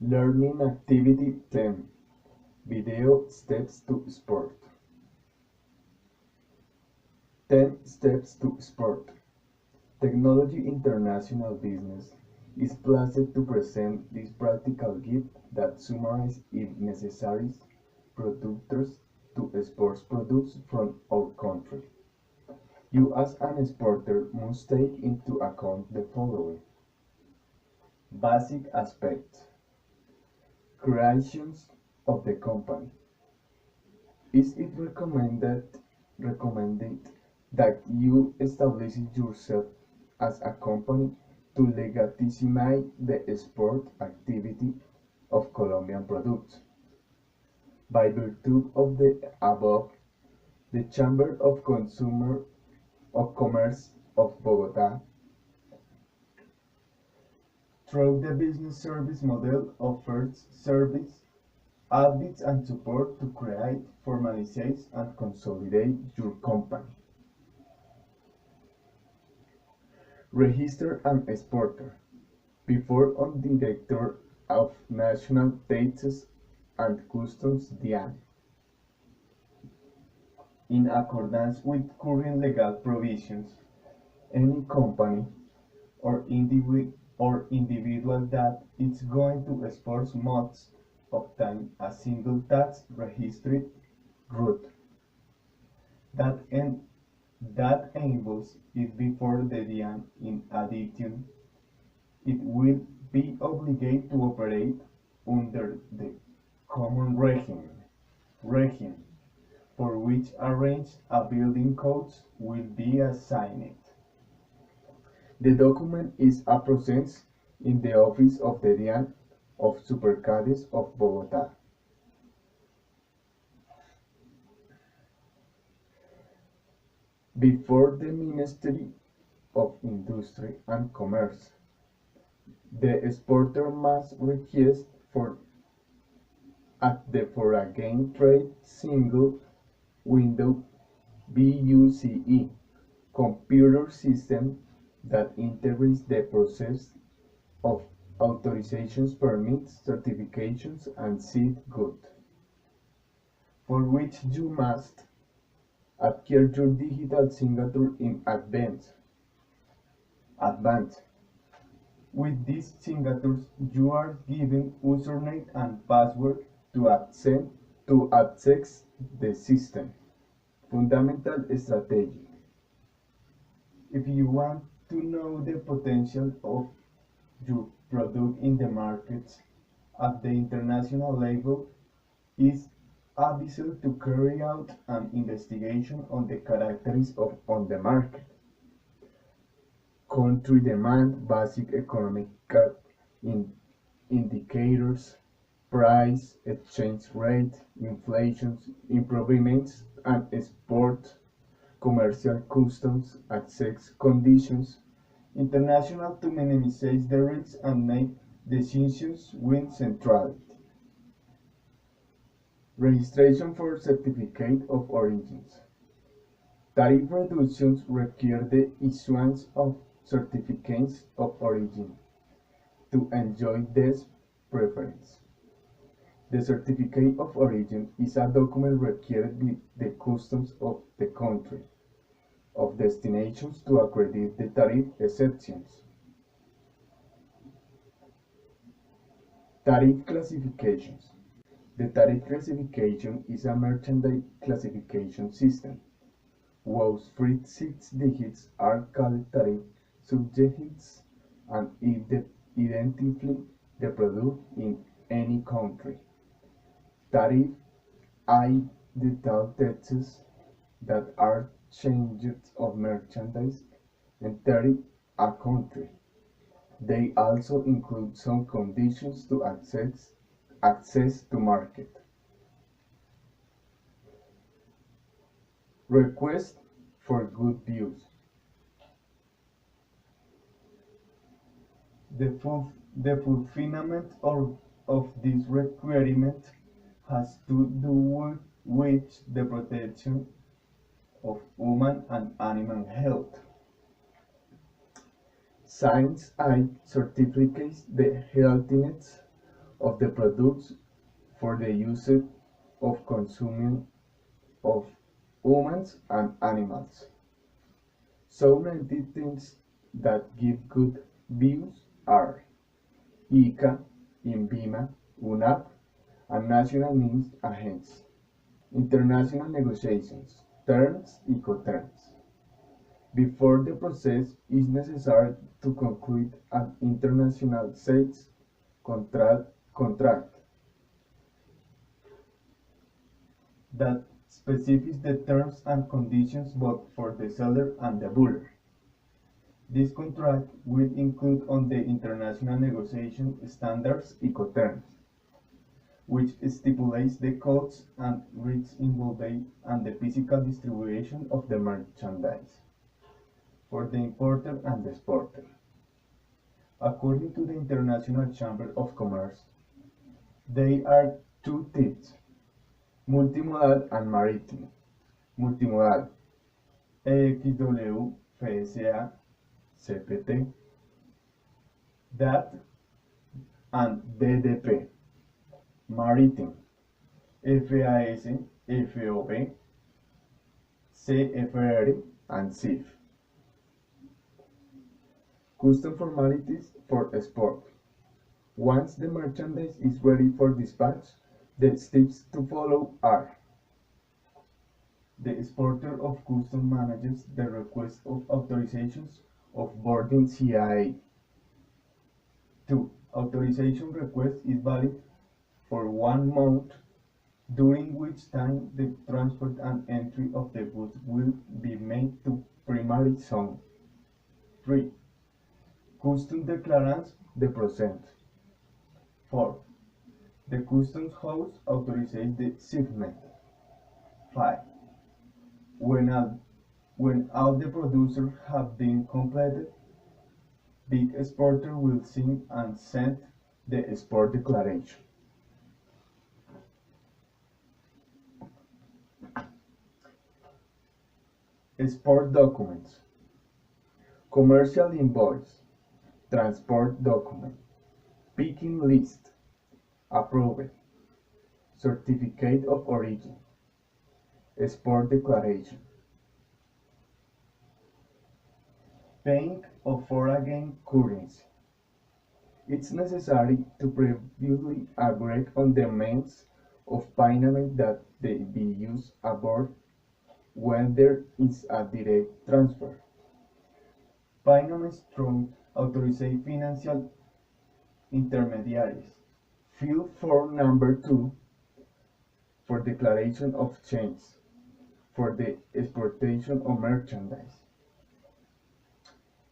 Learning Activity 10 Video Steps to Sport 10 Steps to Sport. Technology International Business is pleased to present this practical guide that summarizes, if necessary, producers to sports products from our country. You as an exporter must take into account the following basic aspects. Creations of the company. Is it recommended that you establish yourself as a company to legitimize the export activity of Colombian products? By virtue of the above, the Chamber of Commerce of Bogotá, through the business service model, offers service, advice and support to create, formalize, and consolidate your company. Register an exporter. Before on Director of National Taxes and Customs DIAN. In accordance with current legal provisions, any company or individual that is going to export must obtain a single tax registered route that enables it before the DIAN. In addition, it will be obligated to operate under the common regime, for which a range of building codes will be assigned. The document is a process in the office of the DIAN of Supercades of Bogotá. Before the Ministry of Industry and Commerce, the exporter must request for a gain trade single window BUCE computer system that integrates the process of authorizations, permits, certifications, and seed good, for which you must acquire your digital signature in advance. With these signatures, you are given username and password to access the system. Fundamental strategy. If you want to know the potential of your product in the markets at the international level, is advisable to carry out an investigation on the characteristics on the market, country demand, basic economic indicators, price, exchange rate, inflation, improvements, and export, commercial customs, access conditions, international to minimize the risks and make decisions with centrality. Registration for Certificate of Origins. Tariff reductions require the issuance of certificates of origin to enjoy this preference. The certificate of origin is a document required by the customs of the country of destinations to accredit the tariff exceptions. Tariff classifications. The tariff classification is a merchandise classification system whose first 6 digits are called tariff subjects and identify the product in any country. Tariff I detail taxes that are changes of merchandise entering a country. They also include some conditions to access to market. Request for good views. The fulfillment of this requirement has to do with the protection of human and animal health. Science I certificates the healthiness of the products for the use of consuming of humans and animals. Some entities that give good views are ICA, INVIMA, UNAP, and National Means Agency. International negotiations, terms, Incoterms. Before the process is necessary to conclude an international sales contract that specifies the terms and conditions both for the seller and the buyer. This contract will include on the international negotiation standards Incoterms, which stipulates the costs and risks involved and the physical distribution of the merchandise for the importer and the exporter. According to the International Chamber of Commerce, there are two types, multimodal and maritime. Multimodal, EXW, FSA, CPT, DAT, and DDP. Maritime, FAS, FOB, CFR, and CIF. Custom formalities for export. Once the merchandise is ready for dispatch, the steps to follow are: the exporter of custom manages the request of authorizations of boarding CIA. 2. Authorization request is valid for 1 month, during which time the transport and entry of the goods will be made to primary zone. 3. Custom declarants the procent. 4. The customs house authorizes the shipment. 5. When all the producers have been completed, the exporter will sign and send the export declaration. Export documents. Commercial invoice, transport document, picking list, approved, certificate of origin, export declaration. Paying of foreign currency. It's necessary to previously agree on the means of payment that they be used aboard when there is a direct transfer. Payments through authorized financial intermediaries. Fill form number 2 for declaration of change for the exportation of merchandise.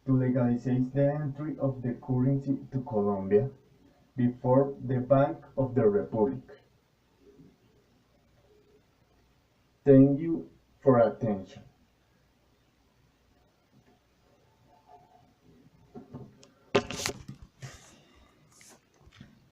To legalize the entry of the currency to Colombia before the Bank of the Republic. Thank you for attention.